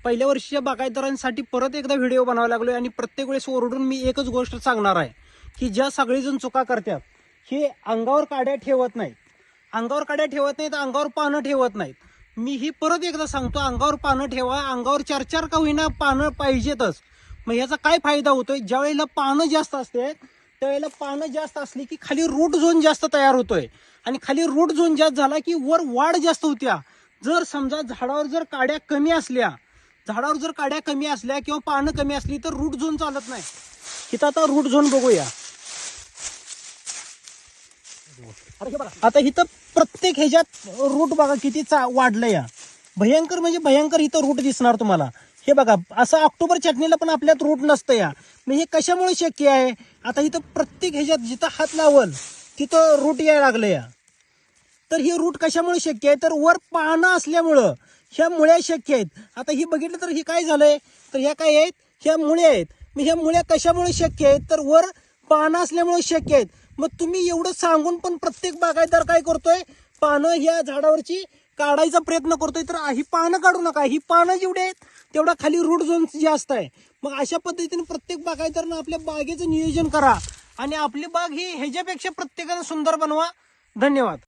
पहिल्या वर्षीच्या बागायतदारांसाठी परत एकदा व्हिडिओ बनावा लागलोय आणि प्रत्येक वेळेस ओरडून मी एकच गोष्ट सांगणार आहे की ज्या सगळेजण चुका करतात हे अंगावर काड्या ठेवत नाहीत, अंगावर काड्या ठेवत नाहीत, अंगावर पानं ठेवत नाहीत. मी ही परत एकदा सांगतो, अंगावर पानं ठेवा. अंगावर 4-4 का होईना पानं पाहिजेतच. मग याचा काय फायदा होतोय, ज्या वेळेला पानं जास्त असते त्यावेळेला पानं जास्त असली की खाली रूट झोन जास्त तयार होतोय आणि खाली रूट झोन जास्त झाला की वर वाढ जास्त होत्या. जर समजा झाडावर जर काड्या कमी असल्या, झाडावर जर काड्या कमी असल्या किंवा पानं कमी असली तर रूट झोन चालत नाही. इथं आता रूट झोन बघूया. आता इथं प्रत्येक ह्याच्यात रूट बघा किती वाढलं या. भयंकर म्हणजे भयंकर इथं रूट दिसणार तुम्हाला. हे बघा असं ऑक्टोबर चटणीला पण आपल्यात रूट नसतं या. मग हे कशामुळे शक्य आहे? आता इथं प्रत्येक ह्याच्यात जिथं हात लावल तिथं रूट यायला लागलं या. तर ही रूट कशामुळे शक्य आहे? तर वर पानं असल्यामुळं ह्या मुळ्या शक्य आहेत. आता ही बघितलं तर ही काय झालंय, तर ह्या काय आहेत, ह्या मुळ्या आहेत. मग ह्या मुळ्या कशामुळे शक्य आहेत? तर वर पानं असल्यामुळे शक्य आहेत. मग तुम्ही एवढं सांगून पण प्रत्येक बागायतदार काय करतोय, पानं ह्या झाडावरची काढायचा प्रयत्न करतोय. तर ही पानं काढू नका, ही पानं जेवढे आहेत तेवढा खाली रूट झोन जास्त आहे. मग अशा पद्धतीने प्रत्येक बागायतदारानं आपल्या बागेचं नियोजन करा आणि आपली बाग ही ह्याच्यापेक्षा प्रत्येकानं सुंदर बनवा. धन्यवाद.